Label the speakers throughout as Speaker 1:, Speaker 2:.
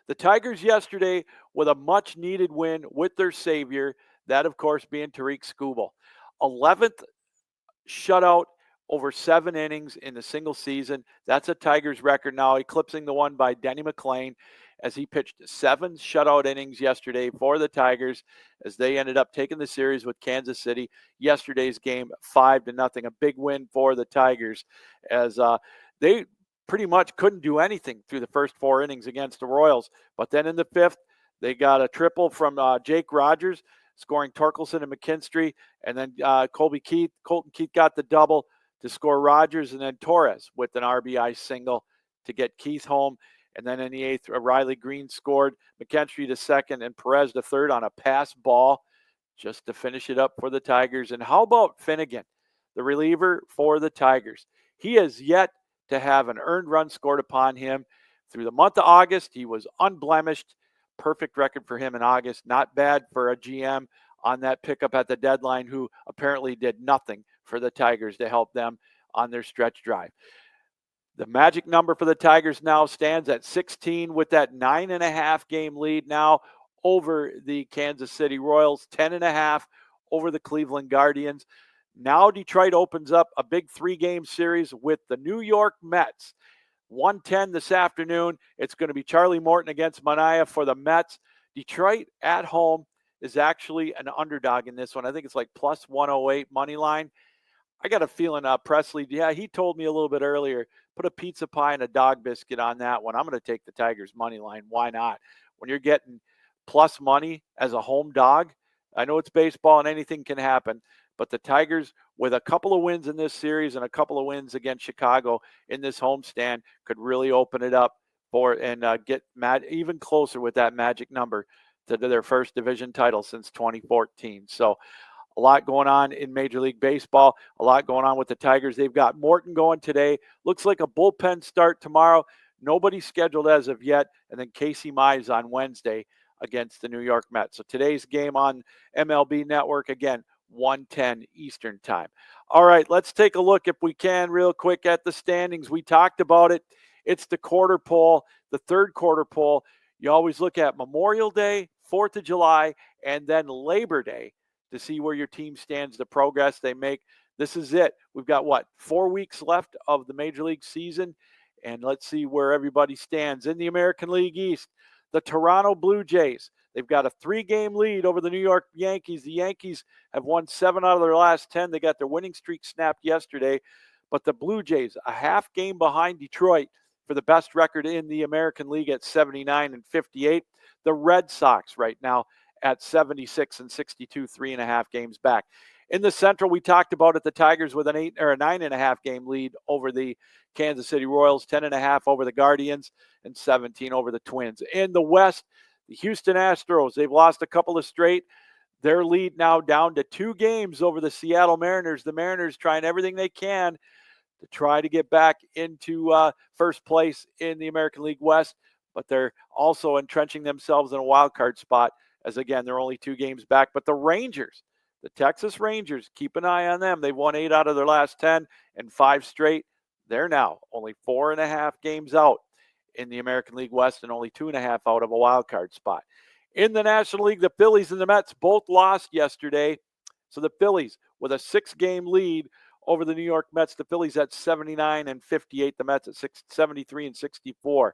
Speaker 1: The Tigers yesterday with a much needed win with their savior, that of course being Tariq Skubal. 11th shutout over 7 innings in a single season. That's a Tigers record now, eclipsing the one by Denny McLain as he pitched 7 shutout innings yesterday for the Tigers as they ended up taking the series with Kansas City. Yesterday's game 5-0, a big win for the Tigers as they pretty much couldn't do anything through the first 4 innings against the Royals. But then in the 5th, they got a triple from Jake Rogers, scoring Torkelson and McKinstry, and then Colton Keith got the double to score Rogers, and then Torres with an RBI single to get Keith home. And then in the 8th, Riley Green scored, McKinstry to second, and Perez to third on a pass ball just to finish it up for the Tigers. And how about Finnegan, the reliever for the Tigers? He has yet to have an earned run scored upon him. Through the month of August, he was unblemished. Perfect record for him in August. Not bad for a GM on that pickup at the deadline who apparently did nothing for the Tigers to help them on their stretch drive. The magic number for the Tigers now stands at 16 with that 9.5 game lead now over the Kansas City Royals, 10.5 over the Cleveland Guardians. Now Detroit opens up a big 3-game series with the New York Mets. 1:10 this afternoon. It's going to be Charlie Morton against Manaea for the Mets. Detroit at home is actually an underdog in this one. I think it's like plus 108 money line. I got a feeling Presley, he told me a little bit earlier, put a pizza pie and a dog biscuit on that one. I'm going to take the Tigers money line. Why not? When you're getting plus money as a home dog, I know it's baseball and anything can happen, but the Tigers, with a couple of wins in this series and a couple of wins against Chicago in this homestand, could really open it up for and get even closer with that magic number to their first division title since 2014. So a lot going on in Major League Baseball, a lot going on with the Tigers. They've got Morton going today. Looks like a bullpen start tomorrow. Nobody scheduled as of yet. And then Casey Mize on Wednesday against the New York Mets. So today's game on MLB Network, again, 1:10 Eastern time. All right, let's take a look, if we can, real quick at the standings. We talked about it. It's the quarter poll, the third quarter poll. You always look at Memorial Day, 4th of July, and then Labor Day to see where your team stands, the progress they make. This is it. We've got, 4 weeks left of the Major League season, and let's see where everybody stands. In the American League East, the Toronto Blue Jays, they've got a 3-game lead over the New York Yankees. The Yankees have won 7 out of their last 10. They got their winning streak snapped yesterday. But the Blue Jays, a half game behind Detroit for the best record in the American League at 79-58. The Red Sox right now at 76-62, 3.5 games back. In the Central, we talked about it, the Tigers with an 9.5 game lead over the Kansas City Royals, 10.5 over the Guardians, and 17 over the Twins. In the West, the Houston Astros, they've lost a couple of straight. Their lead now down to 2 games over the Seattle Mariners. The Mariners trying everything they can to try to get back into first place in the American League West, but they're also entrenching themselves in a wild card spot as, again, they're only 2 games back. But the Rangers, the Texas Rangers, keep an eye on them. They've won 8 out of their last 10 and 5 straight. They're now only 4.5 games out in the American League West and only 2.5 out of a wild card spot. In the National League, the Phillies and the Mets both lost yesterday. So the Phillies with a 6-game lead over the New York Mets. The Phillies at 79-58. The Mets at 73-64.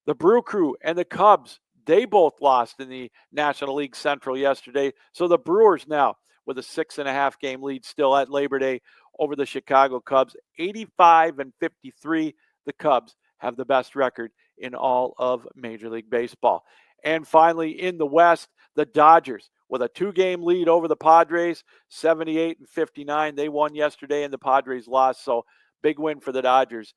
Speaker 1: The Brew Crew and the Cubs, they both lost in the National League Central yesterday. So the Brewers now with a 6.5 game lead still at Labor Day over the Chicago Cubs, 85-53. The Cubs have the best record in all of Major League Baseball. And finally, in the West, the Dodgers with a 2-game lead over the Padres, 78-59. They won yesterday and the Padres lost. So big win for the Dodgers